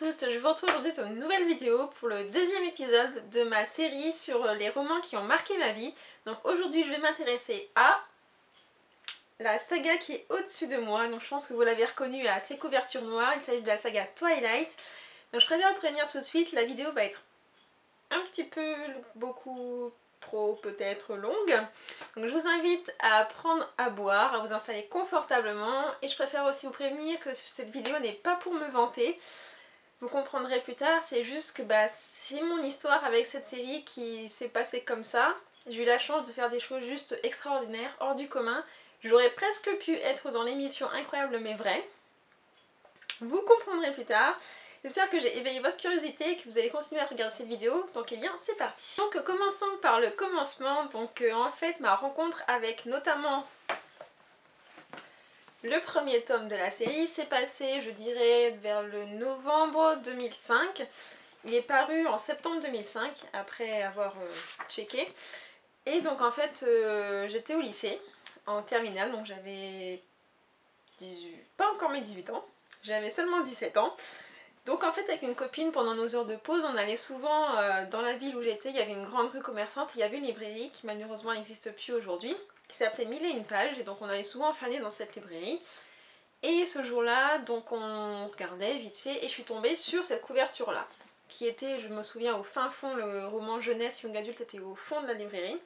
tous, je vous retrouve aujourd'hui sur une nouvelle vidéo pour le deuxième épisode de ma série sur les romans qui ont marqué ma vie. Donc aujourd'hui je vais m'intéresser à la saga qui est au-dessus de moi, donc je pense que vous l'avez reconnue à ses couvertures noires, il s'agit de la saga Twilight. Donc je préfère vous prévenir tout de suite, la vidéo va être un petit peu, beaucoup trop peut-être longue. Donc je vous invite à prendre à boire, à vous installer confortablement et je préfère aussi vous prévenir que cette vidéo n'est pas pour me vanter. Vous comprendrez plus tard, c'est juste que c'est mon histoire avec cette série qui s'est passée comme ça. J'ai eu la chance de faire des choses juste extraordinaires, hors du commun. J'aurais presque pu être dans l'émission Incroyable mais vrai. Vous comprendrez plus tard. J'espère que j'ai éveillé votre curiosité et que vous allez continuer à regarder cette vidéo. Donc eh bien c'est parti. Donc commençons par le commencement. Donc en fait ma rencontre avec notamment le premier tome de la série s'est passé, je dirais, vers le novembre 2005. Il est paru en septembre 2005, après avoir checké. Et donc en fait, j'étais au lycée, en terminale, donc j'avais pas encore mes 18 ans, j'avais seulement 17 ans. Donc en fait, avec une copine, pendant nos heures de pause, on allait souvent dans la ville où j'étais, il y avait une grande rue commerçante, il y avait une librairie qui malheureusement n'existe plus aujourd'hui, qui s'appelait Mille et une pages, et donc on allait souvent flâner dans cette librairie. Et ce jour-là, donc on regardait vite fait, et je suis tombée sur cette couverture-là, qui était, je me souviens, au fin fond, le roman jeunesse young adulte était au fond de la librairie.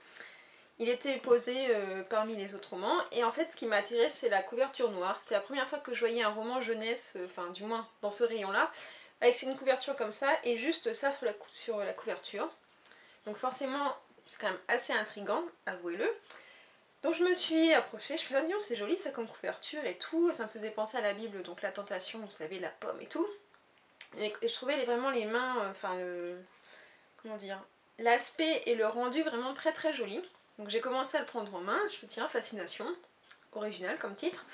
Il était posé parmi les autres romans, et en fait ce qui m'a attirée c'est la couverture noire. C'était la première fois que je voyais un roman jeunesse, enfin du moins dans ce rayon-là, avec une couverture comme ça, et juste ça sur la couverture. Donc forcément, c'est quand même assez intriguant, avouez-le. Donc je me suis approchée, je fais, ah disons c'est joli ça comme couverture et tout, ça me faisait penser à la Bible, donc la tentation, vous savez, la pomme et tout. Et je trouvais vraiment les mains, comment dire, l'aspect et le rendu vraiment très très joli. Donc j'ai commencé à le prendre en main, je me tiens, fascination, original comme titre.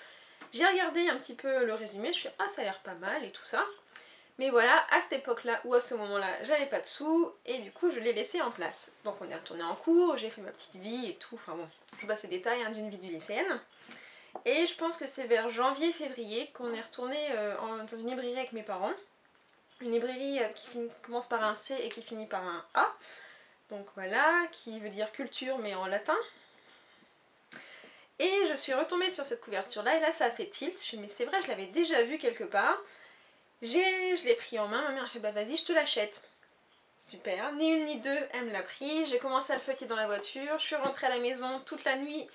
J'ai regardé un petit peu le résumé, je fais, ah ça a l'air pas mal et tout ça. Mais voilà, à cette époque-là ou à ce moment-là, j'avais pas de sous et du coup je l'ai laissé en place. Donc on est retourné en cours, j'ai fait ma petite vie et tout, enfin bon, je vous passe les détails d'une vie du lycéenne. Et je pense que c'est vers janvier-février qu'on est retourné dans une librairie avec mes parents. Une librairie qui commence par un C et qui finit par un A. Donc voilà, qui veut dire culture mais en latin. Et je suis retombée sur cette couverture-là et là ça a fait tilt. Je me suis dit mais c'est vrai, je l'avais déjà vu quelque part. Je l'ai pris en main, ma mère a fait bah vas-y je te l'achète. Super, ni une ni deux, elle me l'a pris. J'ai commencé à le feuilleter dans la voiture, je suis rentrée à la maison toute la nuit,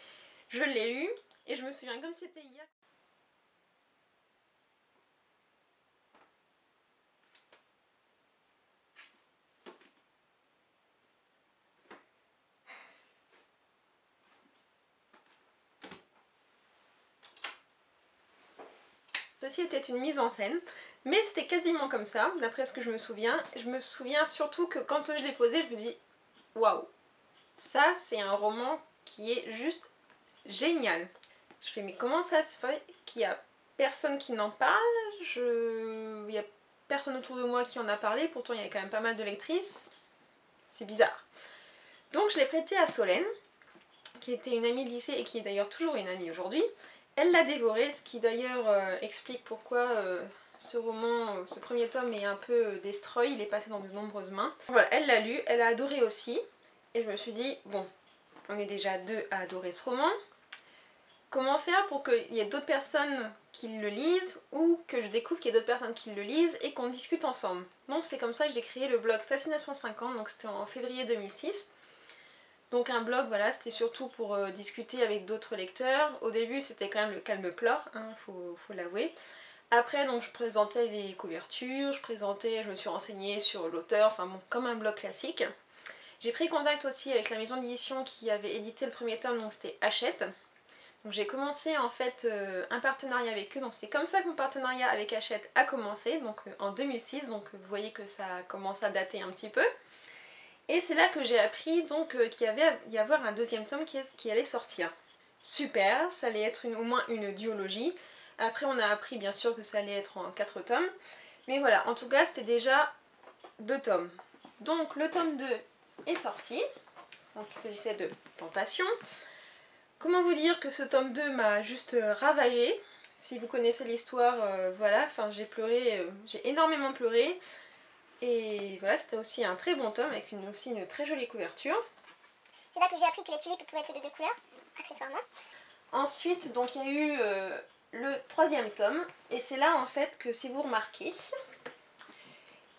je l'ai lu. Et je me souviens comme c'était hier. Ceci était une mise en scène, mais c'était quasiment comme ça, d'après ce que je me souviens. Je me souviens surtout que quand je l'ai posé, je me dis waouh, ça c'est un roman qui est juste génial. Je fais mais comment ça se fait qu'il y a personne qui n'en parle, il y a personne autour de moi qui en a parlé, pourtant il y a quand même pas mal de lectrices, c'est bizarre. Donc je l'ai prêté à Solène, qui était une amie de lycée et qui est d'ailleurs toujours une amie aujourd'hui. Elle l'a dévoré, ce qui d'ailleurs explique pourquoi ce roman, ce premier tome est un peu destroy, il est passé dans de nombreuses mains. Voilà, elle l'a lu, elle a adoré aussi, et je me suis dit, bon, on est déjà deux à adorer ce roman, comment faire pour qu'il y ait d'autres personnes qui le lisent, ou que je découvre qu'il y ait d'autres personnes qui le lisent, et qu'on discute ensemble. Donc c'est comme ça que j'ai créé le blog Fascination 50, donc c'était en février 2006. Donc un blog, voilà, c'était surtout pour discuter avec d'autres lecteurs. Au début, c'était quand même le calme plat, hein, faut l'avouer. Après, donc je présentais les couvertures, je me suis renseignée sur l'auteur, enfin bon, comme un blog classique. J'ai pris contact aussi avec la maison d'édition qui avait édité le premier tome, donc c'était Hachette. Donc j'ai commencé en fait un partenariat avec eux, donc c'est comme ça que mon partenariat avec Hachette a commencé, donc en 2006, donc vous voyez que ça commence à dater un petit peu. Et c'est là que j'ai appris donc qu'il y avait y avoir un deuxième tome qui allait sortir. Super, ça allait être au moins une duologie. Après on a appris bien sûr que ça allait être en 4 tomes. Mais voilà, en tout cas c'était déjà 2 tomes. Donc le tome 2 est sorti. Donc il s'agissait de Tentation. Comment vous dire que ce tome 2 m'a juste ravagée. si vous connaissez l'histoire, voilà, enfin j'ai pleuré, j'ai énormément pleuré. Et voilà, c'était aussi un très bon tome avec aussi une très jolie couverture. C'est là que j'ai appris que les tulipes pouvaient être de deux couleurs, accessoirement. Ensuite, donc il y a eu le 3e tome, et c'est là en fait que, si vous remarquez,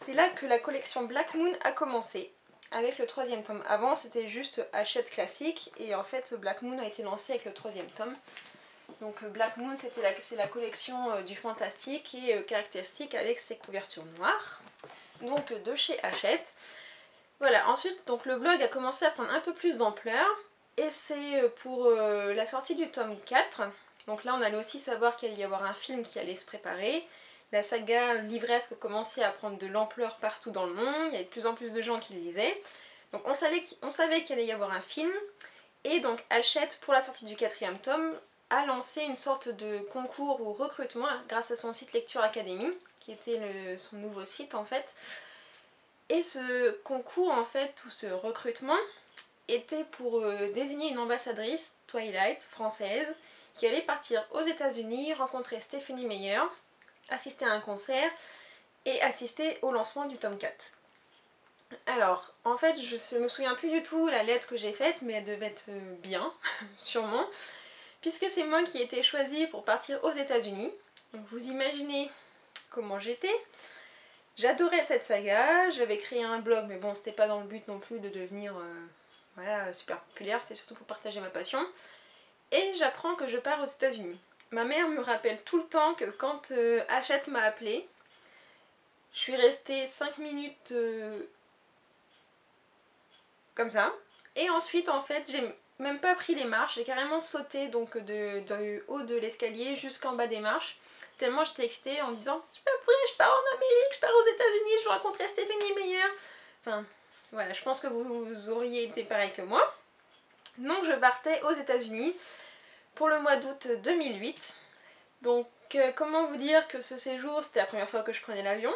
c'est là que la collection Black Moon a commencé, avec le 3e tome. Avant c'était juste Hachette classique, et en fait Black Moon a été lancé avec le 3e tome. Donc Black Moon c'est la collection du fantastique et caractéristique avec ses couvertures noires, donc de chez Hachette. Voilà, ensuite donc le blog a commencé à prendre un peu plus d'ampleur, et c'est pour la sortie du tome 4. Donc là on allait aussi savoir qu'il allait y avoir un film qui allait se préparer. La saga livresque commençait à prendre de l'ampleur partout dans le monde, il y avait de plus en plus de gens qui le lisaient. Donc on savait qu'il allait y avoir un film, et donc Hachette, pour la sortie du 4e tome, a lancé une sorte de concours ou recrutement grâce à son site Lecture Academy, qui était son nouveau site en fait. Et ce concours en fait, ou ce recrutement, était pour désigner une ambassadrice Twilight française qui allait partir aux États-Unis, rencontrer Stephenie Meyer, assister à un concert et assister au lancement du tome 4. Alors, en fait, je me souviens plus du tout la lettre que j'ai faite, mais elle devait être bien, sûrement, puisque c'est moi qui ai été choisie pour partir aux États-Unis. Donc vous imaginez comment j'étais. J'adorais cette saga, j'avais créé un blog, mais bon, c'était pas dans le but non plus de devenir voilà, super populaire, c'était surtout pour partager ma passion. Et j'apprends que je pars aux États-Unis. Ma mère me rappelle tout le temps que quand Hachette m'a appelée, je suis restée 5 minutes comme ça. Et ensuite, en fait, j'ai même pas pris les marches, j'ai carrément sauté donc de haut de l'escalier jusqu'en bas des marches. Tellement j'étais excitée en me disant c'est pas vrai, je pars en Amérique, je pars aux États-Unis, je vais rencontrer Stephenie Meyer. Enfin, voilà, je pense que vous auriez été pareil que moi. Donc je partais aux États-Unis pour le mois d'août 2008. Donc comment vous dire que ce séjour, c'était la première fois que je prenais l'avion.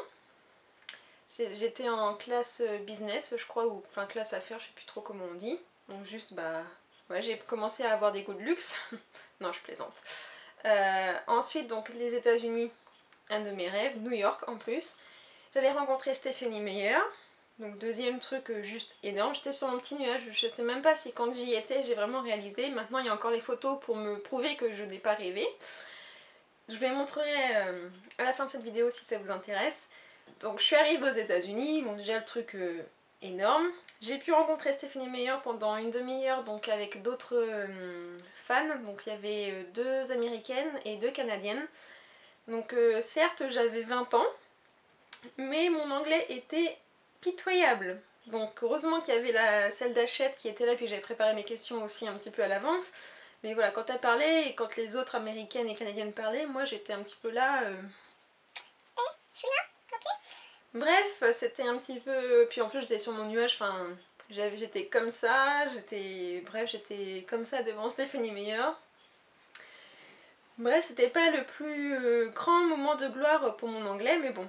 J'étais en classe business, je crois, ou enfin classe affaires, je sais plus trop comment on dit. Donc juste, bah, ouais, j'ai commencé à avoir des goûts de luxe. Non, je plaisante. Ensuite, donc les États-Unis, un de mes rêves, New York en plus. J'allais rencontrer Stephenie Meyer. Donc deuxième truc juste énorme, j'étais sur mon petit nuage, je sais même pas si quand j'y étais j'ai vraiment réalisé. Maintenant il y a encore les photos pour me prouver que je n'ai pas rêvé. Je vous les montrerai à la fin de cette vidéo si ça vous intéresse. Donc je suis arrivée aux États-Unis, bon déjà le truc énorme. J'ai pu rencontrer Stephenie Meyer pendant une demi-heure donc avec d'autres fans. Donc il y avait 2 américaines et 2 canadiennes. Donc certes j'avais 20 ans, mais mon anglais était pitoyable. Donc heureusement qu'il y avait celle d'Hachette qui était là, puis j'avais préparé mes questions aussi un petit peu à l'avance. Mais voilà, quand elle parlait et quand les autres américaines et canadiennes parlaient, moi j'étais un petit peu là... Je suis là, ok. Bref, c'était un petit peu... Puis en plus j'étais sur mon nuage, enfin... J'étais comme ça, j'étais comme ça devant Stephenie Meyer. Bref, c'était pas le plus grand moment de gloire pour mon anglais, mais bon,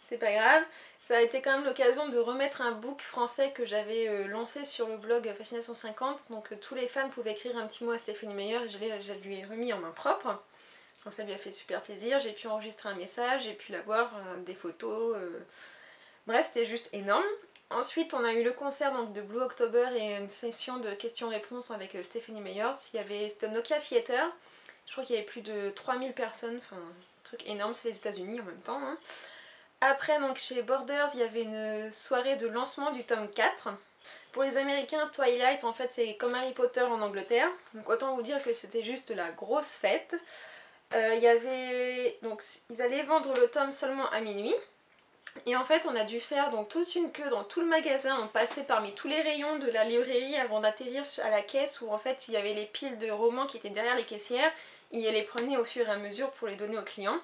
c'est pas grave. Ça a été quand même l'occasion de remettre un book français que j'avais lancé sur le blog Fascination 50. Donc tous les fans pouvaient écrire un petit mot à Stephenie Meyer et je lui ai remis en main propre. Donc ça lui a fait super plaisir. J'ai pu enregistrer un message, j'ai pu l'avoir, des photos. Bref, c'était juste énorme. Ensuite, on a eu le concert donc, de Blue October et une session de questions-réponses avec Stephenie Meyer. C'était au Nokia Theater. Je crois qu'il y avait plus de 3000 personnes, enfin un truc énorme, c'est les États-Unis en même temps. Hein. Après, donc chez Borders, il y avait une soirée de lancement du tome 4. Pour les Américains, Twilight, en fait, c'est comme Harry Potter en Angleterre. Donc autant vous dire que c'était juste la grosse fête. Donc, ils allaient vendre le tome seulement à minuit. Et en fait, on a dû faire donc toute une queue dans tout le magasin. On passait parmi tous les rayons de la librairie avant d'atterrir à la caisse où en fait, il y avait les piles de romans qui étaient derrière les caissières. Ils les prenaient au fur et à mesure pour les donner aux clients.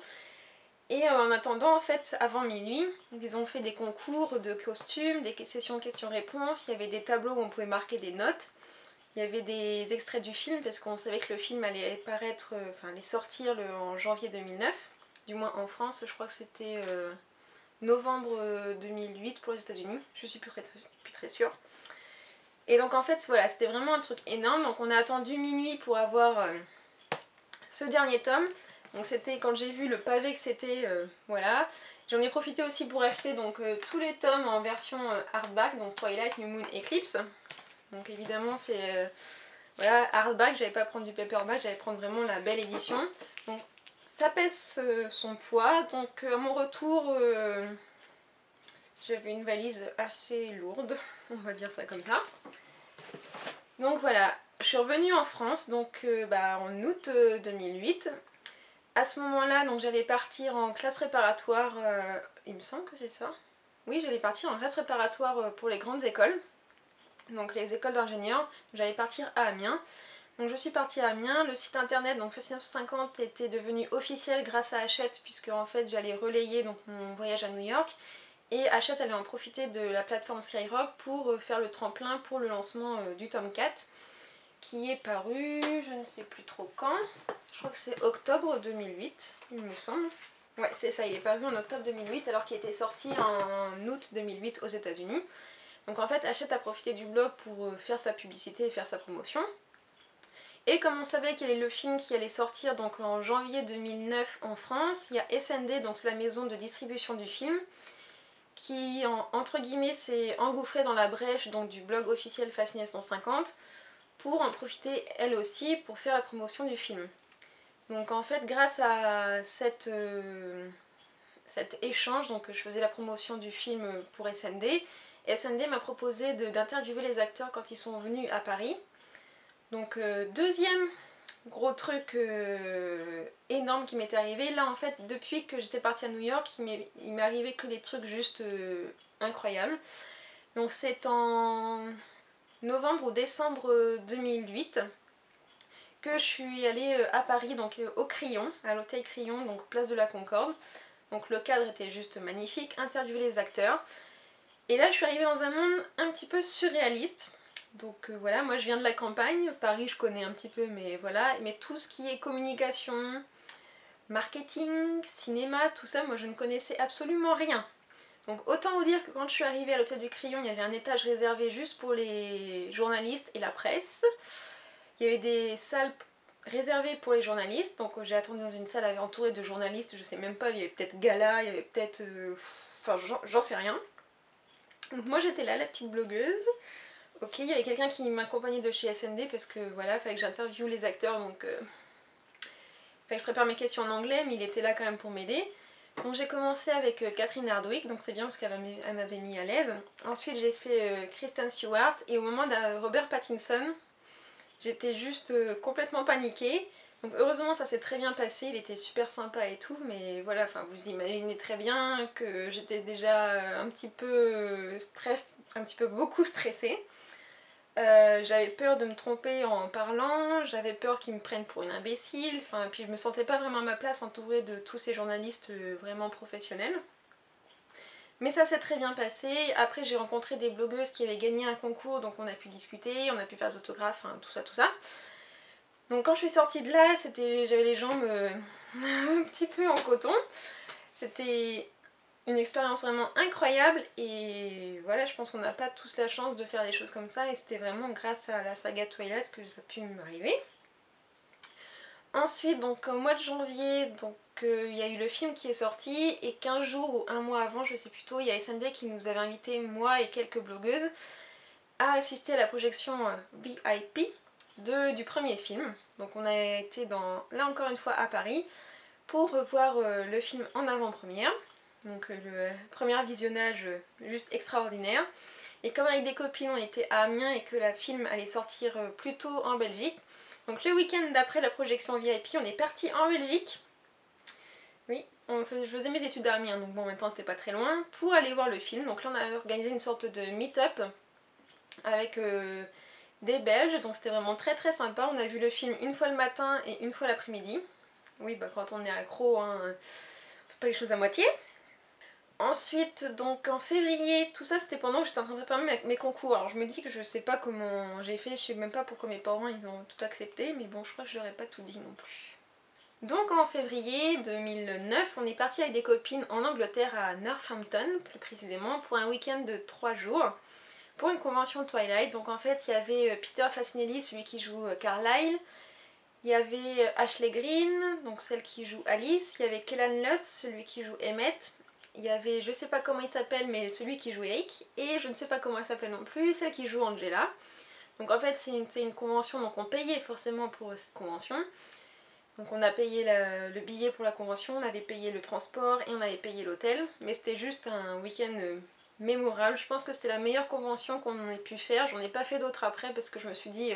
Et en attendant, en fait, avant minuit, ils ont fait des concours de costumes, des sessions questions-réponses, il y avait des tableaux où on pouvait marquer des notes, il y avait des extraits du film, parce qu'on savait que le film allait paraître, allait sortir en janvier 2009, du moins en France, je crois que c'était novembre 2008 pour les États-Unis, je suis plus très sûre. Et donc en fait, voilà, c'était vraiment un truc énorme, donc on a attendu minuit pour avoir ce dernier tome. Donc c'était quand j'ai vu le pavé que c'était, voilà. J'en ai profité aussi pour acheter donc tous les tomes en version hardback, donc Twilight, New Moon, Eclipse. Donc évidemment c'est voilà, hardback, j'allais pas prendre du paperback, j'allais prendre vraiment la belle édition. Donc ça pèse son poids, donc à mon retour j'avais une valise assez lourde, on va dire ça comme ça. Donc voilà, je suis revenue en France donc en août 2008. À ce moment-là, donc j'allais partir en classe préparatoire, il me semble que c'est ça. Oui, j'allais partir en classe préparatoire pour les grandes écoles, donc les écoles d'ingénieurs. J'allais partir à Amiens. Donc je suis partie à Amiens, le site internet donc Fascination 50 était devenu officiel grâce à Hachette puisque en fait j'allais relayer donc mon voyage à New York et Hachette allait en profiter de la plateforme Skyrock pour faire le tremplin pour le lancement du tome 4 qui est paru, je ne sais plus trop quand, je crois que c'est octobre 2008 il me semble. Ouais c'est ça, il est paru en octobre 2008 alors qu'il était sorti en août 2008 aux États-Unis. Donc en fait Hachette a profité du blog pour faire sa publicité et faire sa promotion. Et comme on savait qu'il y avait le film qui allait sortir donc en janvier 2009 en France, il y a SND, donc c'est la maison de distribution du film, qui entre guillemets s'est engouffrée dans la brèche donc, du blog officiel Fascination 50 pour en profiter elle aussi pour faire la promotion du film. Donc en fait grâce à cet échange, donc je faisais la promotion du film pour SND, SND m'a proposé d'interviewer les acteurs quand ils sont venus à Paris. Donc deuxième gros truc énorme qui m'était arrivé, là en fait depuis que j'étais partie à New York, il m'est arrivé que des trucs juste incroyables. Donc c'est en novembre ou décembre 2008 que je suis allée à Paris, donc au Crillon, à l'hôtel Crillon, donc place de la Concorde. Donc le cadre était juste magnifique, interviewer les acteurs. Et là je suis arrivée dans un monde un petit peu surréaliste. Donc voilà, moi je viens de la campagne, Paris je connais un petit peu mais voilà, mais tout ce qui est communication, marketing, cinéma, tout ça moi je ne connaissais absolument rien. Donc autant vous dire que quand je suis arrivée à l'hôtel du Crillon, il y avait un étage réservé juste pour les journalistes et la presse. Il y avait des salles réservées pour les journalistes, donc j'ai attendu dans une salle entourée de journalistes, je sais même pas, il y avait peut-être gala, il y avait peut-être... enfin j'en sais rien. Donc moi j'étais là, la petite blogueuse. Ok, il y avait quelqu'un qui m'accompagnait de chez SND parce que voilà, il fallait que j'interviewe les acteurs, donc il fallait que je prépare mes questions en anglais, mais il était là quand même pour m'aider. Donc j'ai commencé avec Catherine Hardwicke, donc c'est bien parce qu'elle m'avait mis à l'aise. Ensuite j'ai fait Kristen Stewart, et au moment de Robert Pattinson, j'étais juste complètement paniquée. Donc heureusement ça s'est très bien passé, il était super sympa et tout, mais voilà, enfin vous imaginez très bien que j'étais déjà un petit peu un petit peu beaucoup stressée. J'avais peur de me tromper en parlant, j'avais peur qu'ils me prennent pour une imbécile, enfin, puis je me sentais pas vraiment à ma place entourée de tous ces journalistes vraiment professionnels. Mais ça s'est très bien passé. Après j'ai rencontré des blogueuses qui avaient gagné un concours, donc on a pu discuter, on a pu faire des autographes, hein, tout ça, tout ça. Donc quand je suis sortie de là, j'avais les jambes un petit peu en coton. C'était une expérience vraiment incroyable et voilà, je pense qu'on n'a pas tous la chance de faire des choses comme ça et c'était vraiment grâce à la saga Twilight que ça a pu m'arriver. Ensuite, donc au mois de janvier, donc il y a eu le film qui est sorti et 15 jours ou un mois avant, je sais plus tôt, il y a SND qui nous avait invité, moi et quelques blogueuses, à assister à la projection VIP du premier film. Donc on a été là encore une fois à Paris pour voir le film en avant-première. Donc le premier visionnage juste extraordinaire. Et comme avec des copines on était à Amiens et que la film allait sortir plus tôt en Belgique, donc le week-end d'après la projection VIP on est parti en Belgique. Oui, je faisais mes études à Amiens, donc bon en même temps c'était pas très loin, pour aller voir le film. Donc là on a organisé une sorte de meet-up avec des Belges, donc c'était vraiment très très sympa. On a vu le film une fois le matin et une fois l'après-midi. Oui, bah quand on est accro, hein, on fait pas les choses à moitié. Ensuite, donc en février, tout ça c'était pendant que j'étais en train de préparer mes concours. Alors je me dis que je sais pas comment j'ai fait, je sais même pas pourquoi mes parents ils ont tout accepté, mais bon je crois que je leur ai pas tout dit non plus. Donc en février 2009, on est parti avec des copines en Angleterre à Northampton, plus précisément, pour un week-end de 3 jours, pour une convention Twilight. Donc en fait il y avait Peter Facinelli, celui qui joue Carlyle, Il y avait Ashley Greene, donc celle qui joue Alice. Il y avait Kellan Lutz, celui qui joue Emmett. Il y avait, je sais pas comment il s'appelle, mais celui qui joue Eric. Et je ne sais pas comment elle s'appelle non plus, celle qui joue Angela. Donc en fait c'est une convention, donc on payait forcément pour cette convention. Donc on a payé le billet pour la convention, on avait payé le transport et on avait payé l'hôtel. Mais c'était juste un week-end mémorable. Je pense que c'était la meilleure convention qu'on ait pu faire. J'en ai pas fait d'autres après parce que je me suis dit,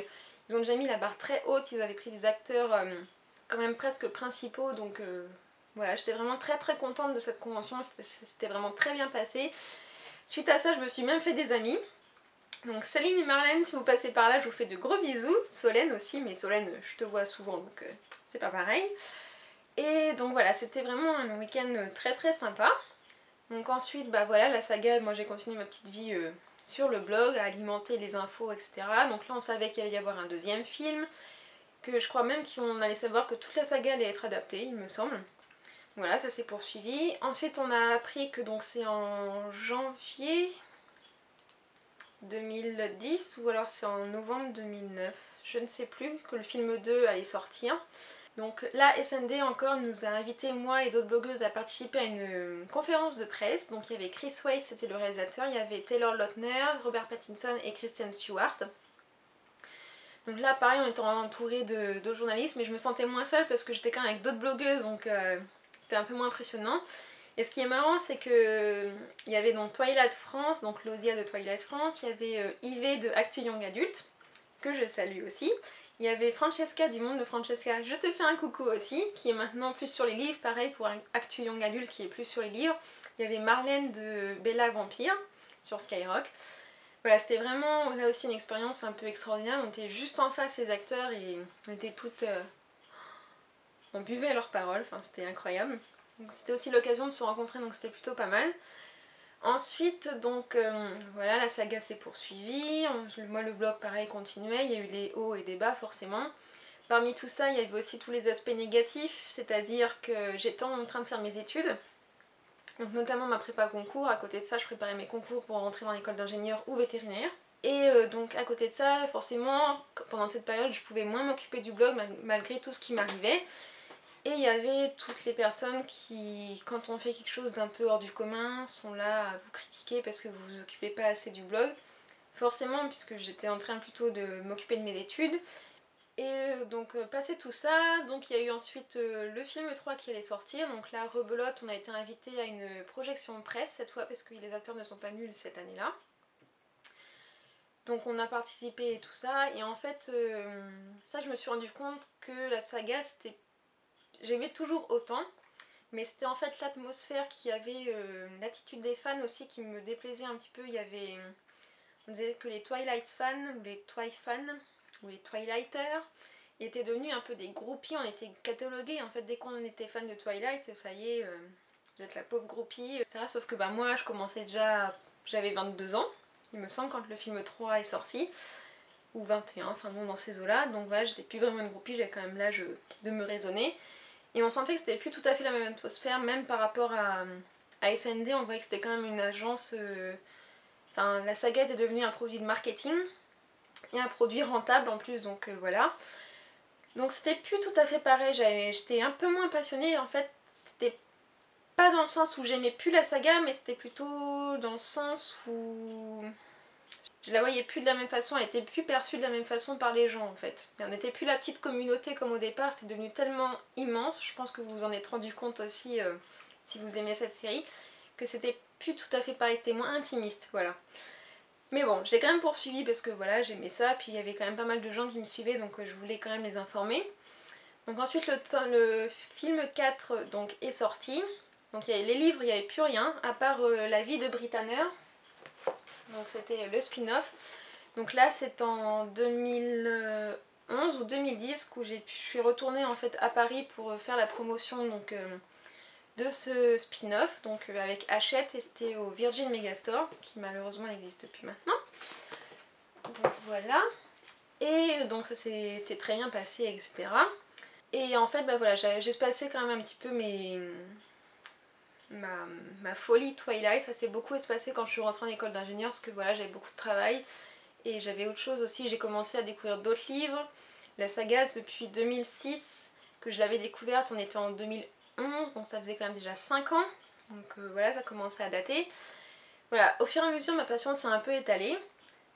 ils ont déjà mis la barre très haute, ils avaient pris des acteurs quand même presque principaux. Donc voilà, j'étais vraiment très très contente de cette convention, c'était vraiment très bien passé. Suite à ça, je me suis même fait des amis. Donc Céline et Marlène, si vous passez par là, je vous fais de gros bisous. Solène aussi, mais Solène, je te vois souvent, donc c'est pas pareil. Et donc voilà, c'était vraiment un week-end très très sympa. Donc ensuite, bah voilà, la saga, moi j'ai continué ma petite vie sur le blog, à alimenter les infos, etc. Donc là on savait qu'il allait y avoir un deuxième film, que je crois même qu'on allait savoir que toute la saga allait être adaptée, il me semble. Voilà, ça s'est poursuivi. Ensuite on a appris que donc c'est en janvier 2010 ou alors c'est en novembre 2009, je ne sais plus, que le film 2 allait sortir. Donc là, SND encore nous a invités, moi et d'autres blogueuses, à participer à une conférence de presse. Donc il y avait Chris Weiss, c'était le réalisateur, il y avait Taylor Lautner, Robert Pattinson et Kristen Stewart. Donc là, pareil, on était entouré de journalistes, mais je me sentais moins seule parce que j'étais quand même avec d'autres blogueuses, donc c'était un peu moins impressionnant. Et ce qui est marrant, c'est que il y avait donc Twilight France, donc Lausia de Twilight France, il y avait Yves de Actu Young Adult, que je salue aussi. Il y avait Francesca du Monde de Francesca, je te fais un coucou aussi, qui est maintenant plus sur les livres, pareil pour Actu Young Adult qui est plus sur les livres. Il y avait Marlène de Bella Vampire sur Skyrock. Voilà, c'était vraiment là aussi une expérience un peu extraordinaire. On était juste en face des acteurs et on était toutes... on buvait à leurs paroles, enfin c'était incroyable. C'était aussi l'occasion de se rencontrer, donc c'était plutôt pas mal. Ensuite, donc voilà, la saga s'est poursuivie. Moi, le blog, pareil, continuait. Il y a eu des hauts et des bas, forcément. Parmi tout ça, il y avait aussi tous les aspects négatifs, c'est-à-dire que j'étais en train de faire mes études, donc notamment ma prépa concours. À côté de ça, je préparais mes concours pour rentrer dans l'école d'ingénieur ou vétérinaire. Et donc à côté de ça, forcément, pendant cette période, je pouvais moins m'occuper du blog malgré tout ce qui m'arrivait. Et il y avait toutes les personnes qui, quand on fait quelque chose d'un peu hors du commun, sont là à vous critiquer parce que vous vous occupez pas assez du blog. Forcément, puisque j'étais en train plutôt de m'occuper de mes études. Et donc passé tout ça, donc il y a eu ensuite le film 3 qui allait sortir. Donc là, rebelote, on a été invité à une projection presse cette fois parce que les acteurs ne sont pas nuls cette année-là. Donc on a participé et tout ça. Et en fait, ça je me suis rendu compte que la saga, c'était... J'aimais toujours autant. Mais c'était en fait l'atmosphère qui avait, l'attitude des fans aussi qui me déplaisait un petit peu. Il y avait, on disait que les Twilight fans, ou les Twi fans, ou les Twilighters, étaient devenus un peu des groupies, on était catalogués en fait dès qu'on était fan de Twilight, ça y est, vous êtes la pauvre groupie, etc. Sauf que bah, moi je commençais déjà, j'avais 22 ans, il me semble, quand le film 3 est sorti, ou 21, enfin bon dans ces eaux-là, donc voilà, j'étais plus vraiment une groupie, j'avais quand même l'âge de me raisonner. Et on sentait que c'était plus tout à fait la même atmosphère, même par rapport à SND, on voyait que c'était quand même une agence... Enfin, la saga était devenue un produit de marketing, et un produit rentable en plus, donc voilà. Donc c'était plus tout à fait pareil, j'étais un peu moins passionnée, en fait, c'était pas dans le sens où j'aimais plus la saga, mais c'était plutôt dans le sens où... Je la voyais plus de la même façon, elle était plus perçue de la même façon par les gens en fait. Et on n'était plus la petite communauté comme au départ, c'était devenu tellement immense, je pense que vous vous en êtes rendu compte aussi si vous aimez cette série, que c'était plus tout à fait pareil, c'était moins intimiste, voilà. Mais bon, j'ai quand même poursuivi parce que voilà, j'aimais ça, puis il y avait quand même pas mal de gens qui me suivaient, donc je voulais quand même les informer. Donc ensuite le film 4 donc, est sorti, donc les livres, il n'y avait plus rien, à part la vie de Britanner. Donc c'était le spin-off. Donc là c'est en 2011 ou 2010 que je suis retournée en fait à Paris pour faire la promotion donc, de ce spin-off, donc avec Hachette, et c'était au Virgin Megastore, qui malheureusement n'existe plus maintenant. Donc voilà. Et donc ça s'était très bien passé, etc. Et en fait, bah voilà, j'ai passé quand même un petit peu ma folie Twilight, ça s'est beaucoup espacé quand je suis rentrée en école d'ingénieur, parce que voilà, j'avais beaucoup de travail et j'avais autre chose aussi, j'ai commencé à découvrir d'autres livres, la saga depuis 2006, que je l'avais découverte, on était en 2011, donc ça faisait quand même déjà 5 ans. Donc voilà, ça commençait à dater. Voilà, au fur et à mesure, ma passion s'est un peu étalée.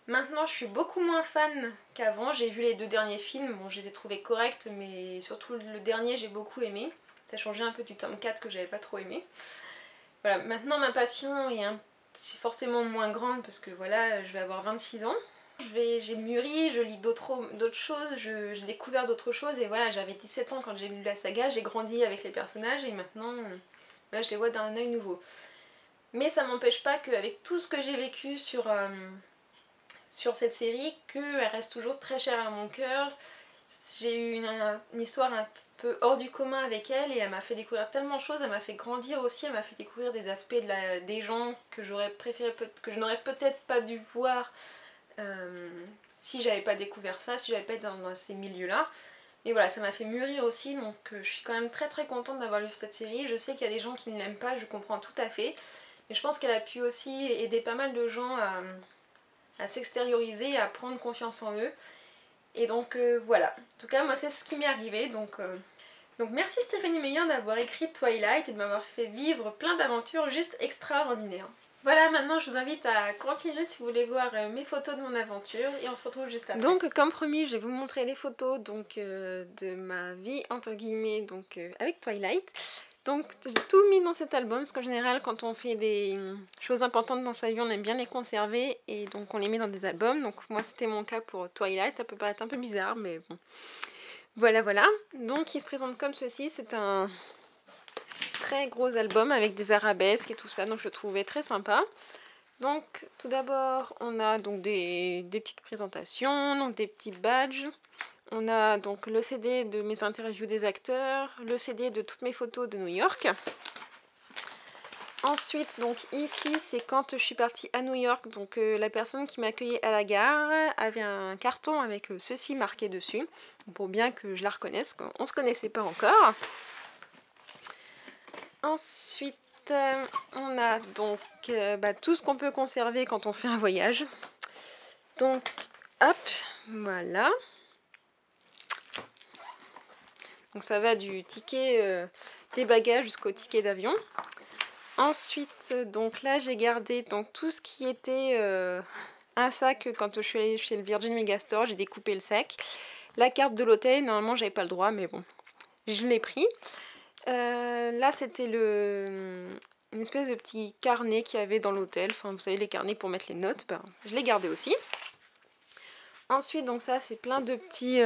Maintenant, je suis beaucoup moins fan qu'avant. J'ai vu les 2 derniers films, bon, je les ai trouvés corrects, mais surtout le dernier, j'ai beaucoup aimé. Ça a changé un peu du tome 4 que j'avais pas trop aimé. Voilà, maintenant ma passion est forcément moins grande parce que voilà, je vais avoir 26 ans. J'ai mûri, je lis d'autres choses, j'ai découvert d'autres choses et voilà, j'avais 17 ans quand j'ai lu la saga, j'ai grandi avec les personnages et maintenant voilà, je les vois d'un œil nouveau. Mais ça m'empêche pas qu'avec tout ce que j'ai vécu sur cette série, qu'elle reste toujours très chère à mon cœur. J'ai eu une histoire un peu hors du commun avec elle et elle m'a fait découvrir tellement de choses, elle m'a fait grandir aussi, elle m'a fait découvrir des aspects des gens que j'aurais préféré, que je n'aurais peut-être pas dû voir si j'avais pas découvert ça, si j'avais pas été dans ces milieux-là. Mais voilà, ça m'a fait mûrir aussi, donc je suis quand même très très contente d'avoir lu cette série. Je sais qu'il y a des gens qui ne l'aiment pas, je comprends tout à fait. Mais je pense qu'elle a pu aussi aider pas mal de gens à s'extérioriser, à prendre confiance en eux. Et donc voilà, en tout cas moi c'est ce qui m'est arrivé, donc merci Stéphanie Meyer d'avoir écrit Twilight et de m'avoir fait vivre plein d'aventures juste extraordinaires. Voilà, maintenant je vous invite à continuer si vous voulez voir mes photos de mon aventure et on se retrouve juste après. Donc comme promis, je vais vous montrer les photos de ma vie entre guillemets avec Twilight. Donc j'ai tout mis dans cet album parce qu'en général quand on fait des choses importantes dans sa vie on aime bien les conserver et donc on les met dans des albums. Donc moi c'était mon cas pour Twilight, ça peut paraître un peu bizarre mais bon. Voilà voilà, donc il se présente comme ceci, c'est un très gros album avec des arabesques et tout ça, donc je le trouvais très sympa. Donc tout d'abord on a donc des petites présentations, donc des petits badges. On a donc le CD de mes interviews des acteurs, le CD de toutes mes photos de New York. Ensuite, donc ici, c'est quand je suis partie à New York, donc la personne qui m'a accueillie à la gare avait un carton avec ceci marqué dessus, pour bien que je la reconnaisse, on ne se connaissait pas encore. Ensuite, on a donc tout ce qu'on peut conserver quand on fait un voyage. Donc, hop, voilà. Donc ça va du ticket des bagages jusqu'au ticket d'avion. Ensuite, donc là j'ai gardé donc tout ce qui était un sac quand je suis allée chez le Virgin Megastore, j'ai découpé le sac. La carte de l'hôtel, normalement j'avais pas le droit mais bon, je l'ai pris. Là c'était une espèce de petit carnet qu'il y avait dans l'hôtel, enfin vous savez les carnets pour mettre les notes, je l'ai gardé aussi. Ensuite donc ça c'est plein de petits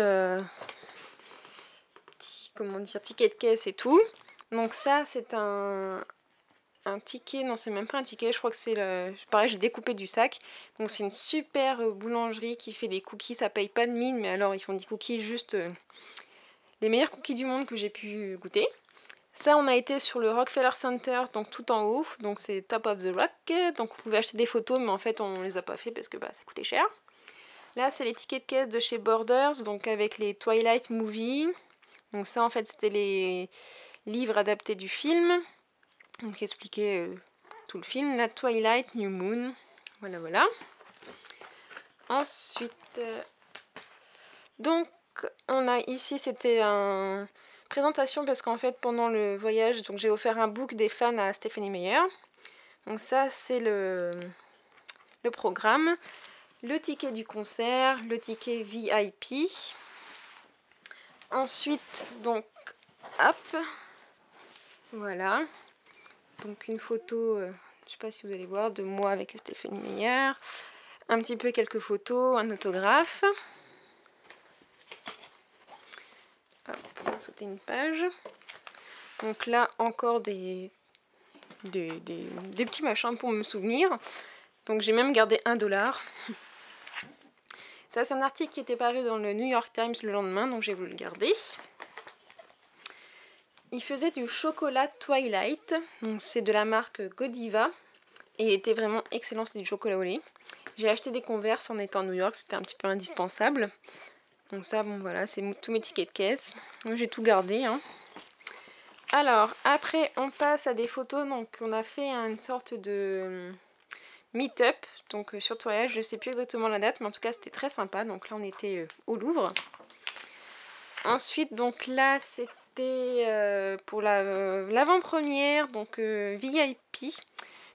comment dire, tickets de caisse et tout. Donc ça c'est un ticket, non c'est même pas un ticket, je crois que c'est pareil, j'ai découpé du sac. Donc c'est une super boulangerie qui fait des cookies, ça paye pas de mine, mais alors ils font des cookies juste les meilleurs cookies du monde que j'ai pu goûter. Ça on a été sur le Rockefeller Center, donc tout en haut, donc c'est Top of the Rock, donc on pouvait acheter des photos mais en fait on les a pas fait parce que ça coûtait cher. Là c'est les tickets de caisse de chez Borders, donc avec les Twilight Movies. Donc ça en fait c'était les livres adaptés du film. Donc expliquer tout le film, la Twilight, New Moon, voilà voilà. Ensuite, donc on a ici, c'était une présentation parce qu'en fait pendant le voyage, donc j'ai offert un book des fans à Stéphanie Meyer. Donc ça c'est le programme, le ticket du concert, le ticket VIP. Ensuite donc hop, voilà. Donc une photo, je sais pas si vous allez voir, de moi avec Stéphanie Meyer. Un petit peu quelques photos, un autographe. Hop, on va sauter une page. Donc là, encore des petits machins pour me souvenir. Donc j'ai même gardé $1. Ça, c'est un article qui était paru dans le New York Times le lendemain, donc j'ai voulu le garder. Il faisait du chocolat Twilight, donc c'est de la marque Godiva. Et il était vraiment excellent, c'était du chocolat au lait. J'ai acheté des Converse en étant à New York, c'était un petit peu indispensable. Donc ça, bon voilà, c'est tous mes tickets de caisse. J'ai tout gardé. Hein. Alors, après, on passe à des photos. Donc, on a fait une sorte de meet-up. Donc, sur Twilight, je ne sais plus exactement la date, mais en tout cas, c'était très sympa. Donc là, on était au Louvre. Ensuite, donc là, c'était pour l'avant-première, donc VIP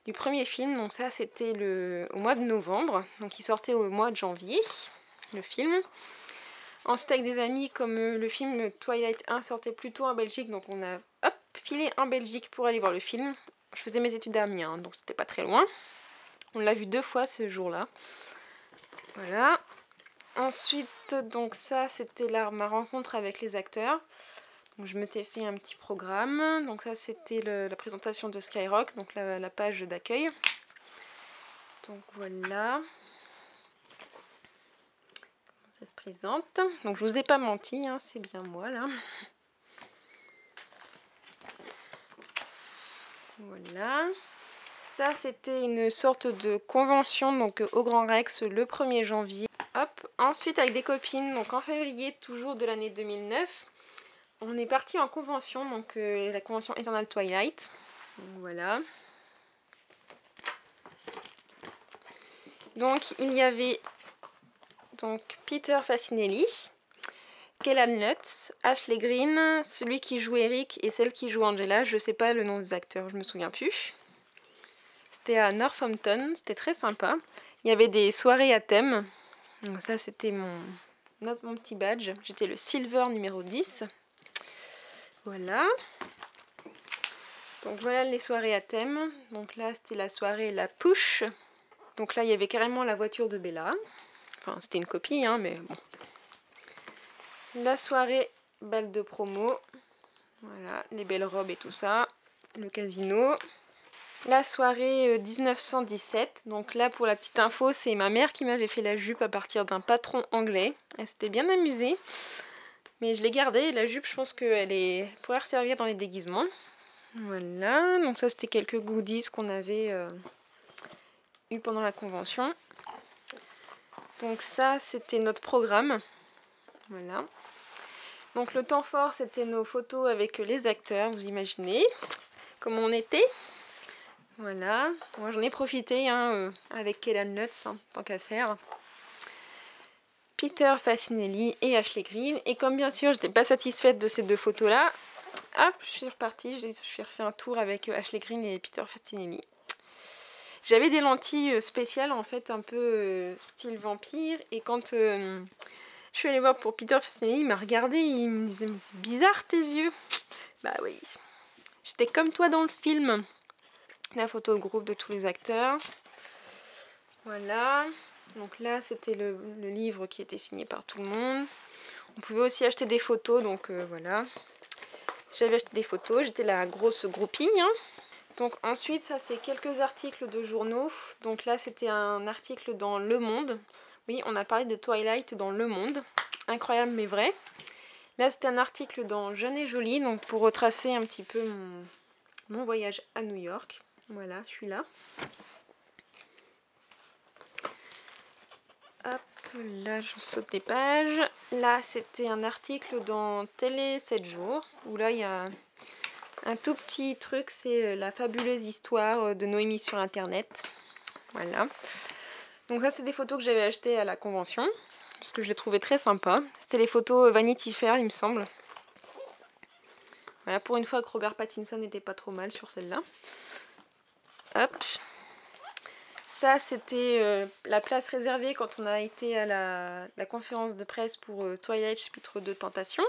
du premier film. Donc ça, c'était au mois de novembre. Donc il sortait au mois de janvier, le film. Ensuite, avec des amis, comme le film Twilight 1 sortait plus tôt en Belgique, donc on a filé en Belgique pour aller voir le film. Je faisais mes études à Amiens, hein, donc c'était pas très loin. On l'a vu 2 fois ce jour-là. Voilà. Ensuite, donc ça, c'était ma rencontre avec les acteurs. Donc, je m'étais fait un petit programme. Donc ça, c'était la présentation de Skyrock, donc la page d'accueil. Donc voilà. Comment ça se présente. Donc je vous ai pas menti, hein, c'est bien moi là. Voilà. Ça, c'était une sorte de convention donc au Grand Rex le 1er janvier. Hop. Ensuite, avec des copines, donc en février toujours de l'année 2009, on est parti en convention, donc la convention Eternal Twilight. Donc, voilà. Donc il y avait donc Peter Facinelli, Kellan Lutz, Ashley Greene, celui qui joue Eric et celle qui joue Angela. Je sais pas le nom des acteurs, je me souviens plus. C'était à Northampton, c'était très sympa. Il y avait des soirées à thème. Donc ça, c'était mon petit badge. J'étais le Silver numéro 10. Voilà. Donc voilà les soirées à thème. Donc là, c'était la soirée La Push. Donc là, il y avait carrément la voiture de Bella. Enfin, c'était une copie, hein, mais bon. La soirée bal de promo. Voilà, les belles robes et tout ça. Le casino. La soirée 1917, donc là pour la petite info, c'est ma mère qui m'avait fait la jupe à partir d'un patron anglais. Elle s'était bien amusée, mais je l'ai gardée. La jupe, je pense qu'elle pourrait servir dans les déguisements. Voilà, donc ça c'était quelques goodies qu'on avait eu pendant la convention. Donc ça c'était notre programme. Voilà. Donc le temps fort c'était nos photos avec les acteurs, vous imaginez comment on était. Voilà, moi j'en ai profité hein, avec Kellan Lutz, hein, tant qu'à faire. Peter Facinelli et Ashley Greene. Et comme bien sûr j'étais pas satisfaite de ces 2 photos là, hop, je suis repartie, je suis refait un tour avec Ashley Greene et Peter Facinelli. J'avais des lentilles spéciales en fait un peu style vampire, et quand je suis allée voir pour Peter Facinelli, il m'a regardé, il me disait mais c'est bizarre tes yeux. Bah oui, j'étais comme toi dans le film. La photo de groupe de tous les acteurs. Voilà. Donc là, c'était le livre qui était signé par tout le monde. On pouvait aussi acheter des photos, donc voilà. J'avais acheté des photos, j'étais la grosse groupie. Hein. Donc ensuite, ça c'est quelques articles de journaux. Donc là, c'était un article dans Le Monde. Oui, on a parlé de Twilight dans Le Monde. Incroyable mais vrai. Là, c'était un article dans Jeune et Jolie, donc pour retracer un petit peu mon voyage à New York. Voilà, je suis là. Hop, là je saute des pages. Là c'était un article dans Télé 7 jours, où là il y a un tout petit truc, c'est la fabuleuse histoire de Noémie sur internet. Voilà. Donc ça c'est des photos que j'avais achetées à la convention, parce que je les trouvais très sympas. C'était les photos Vanity Fair il me semble. Voilà, pour une fois que Robert Pattinson n'était pas trop mal sur celle-là. Hop. Ça, c'était la place réservée quand on a été à la conférence de presse pour Twilight chapitre 2 Tentation.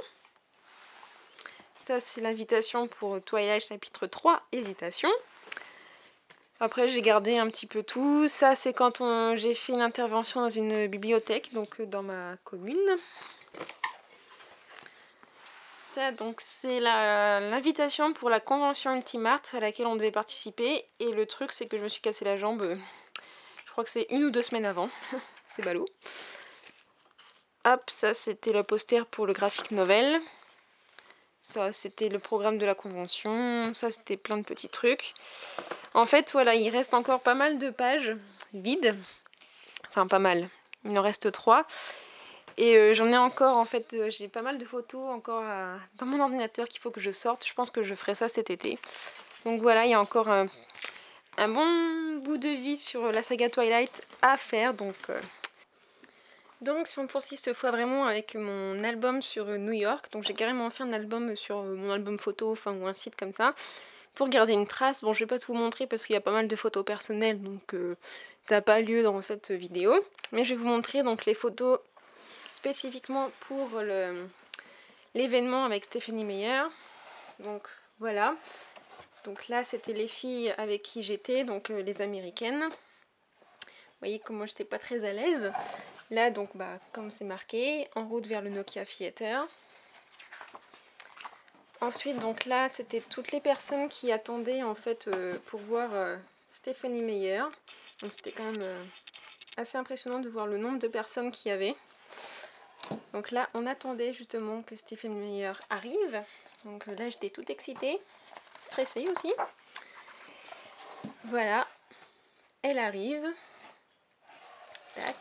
Ça, c'est l'invitation pour Twilight chapitre 3 Hésitation. Après, j'ai gardé un petit peu tout. Ça, c'est quand j'ai fait une intervention dans une bibliothèque, donc dans ma commune. Ça, donc, c'est l'invitation pour la convention Ultimart à laquelle on devait participer. Et le truc, c'est que je me suis cassé la jambe... je crois que c'est 1 ou 2 semaines avant. C'est ballot. Hop, ça c'était le poster pour le graphic novel. Ça c'était le programme de la convention. Ça c'était plein de petits trucs. En fait, voilà, il reste encore pas mal de pages vides. Enfin, pas mal. Il en reste 3. Et j'en ai encore, en fait, j'ai pas mal de photos encore dans mon ordinateur qu'il faut que je sorte. Je pense que je ferai ça cet été. Donc voilà, il y a encore un bon bout de vie sur la saga Twilight à faire. Donc Donc si on poursuit cette fois vraiment avec mon album sur New York, donc j'ai carrément fait un album sur mon album photo, enfin ou un site comme ça, pour garder une trace. Bon, je vais pas tout vous montrer parce qu'il y a pas mal de photos personnelles, donc ça n'a pas lieu dans cette vidéo. Mais je vais vous montrer donc les photos spécifiquement pour l'événement avec Stephenie Meyer. Donc voilà. Donc là c'était les filles avec qui j'étais, donc les américaines. Vous voyez comment j'étais pas très à l'aise. Là donc comme c'est marqué, en route vers le Nokia Theater. Ensuite donc là c'était toutes les personnes qui attendaient en fait pour voir Stephenie Meyer. Donc c'était quand même assez impressionnant de voir le nombre de personnes qu'il y avait. Donc là on attendait justement que Stephenie Meyer arrive. Donc là j'étais toute excitée, stressée aussi. Voilà, elle arrive. Tac.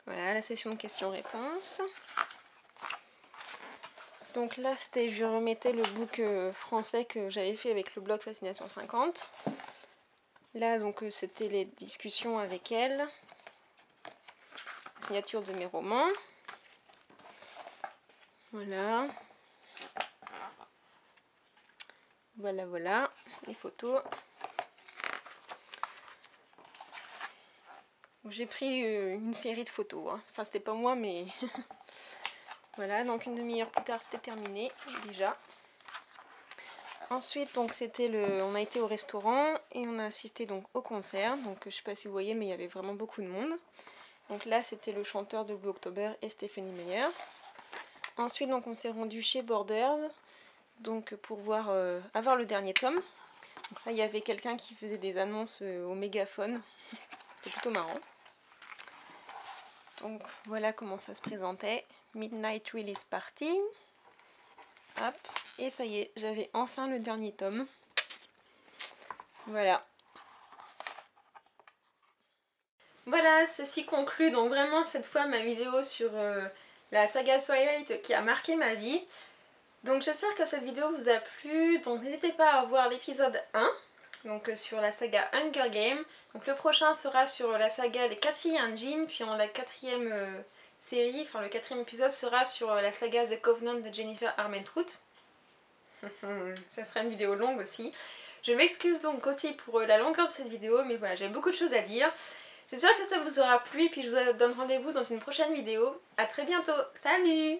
Voilà la session de questions-réponses. Donc là c'était, je remettais le book français que j'avais fait avec le blog Fascination 50. Là donc c'était les discussions avec elle. La signature de mes romans. Voilà. Voilà, les photos. J'ai pris une série de photos. Hein. Enfin c'était pas moi mais... Voilà, donc une demi-heure plus tard c'était terminé déjà. Ensuite donc c'était on a été au restaurant et on a assisté donc au concert. Donc je sais pas si vous voyez mais il y avait vraiment beaucoup de monde. Donc là c'était le chanteur de Blue October et Stephenie Meyer. Ensuite donc on s'est rendu chez Borders donc pour avoir le dernier tome. Donc là il y avait quelqu'un qui faisait des annonces au mégaphone. C'était plutôt marrant. Donc voilà comment ça se présentait. Midnight Release Party. Hop, et ça y est, j'avais enfin le dernier tome. Voilà. Voilà, ceci conclut donc vraiment cette fois ma vidéo sur la saga Twilight qui a marqué ma vie. Donc j'espère que cette vidéo vous a plu, donc n'hésitez pas à voir l'épisode 1, donc sur la saga Hunger Games. Donc le prochain sera sur la saga Les 4 filles et un jean, puis en la quatrième série, enfin le quatrième épisode sera sur la saga The Covenant de Jennifer Armentrout. Ça sera une vidéo longue aussi. Je m'excuse donc aussi pour la longueur de cette vidéo, mais voilà, j'ai beaucoup de choses à dire. J'espère que ça vous aura plu, puis je vous donne rendez-vous dans une prochaine vidéo. A très bientôt, salut!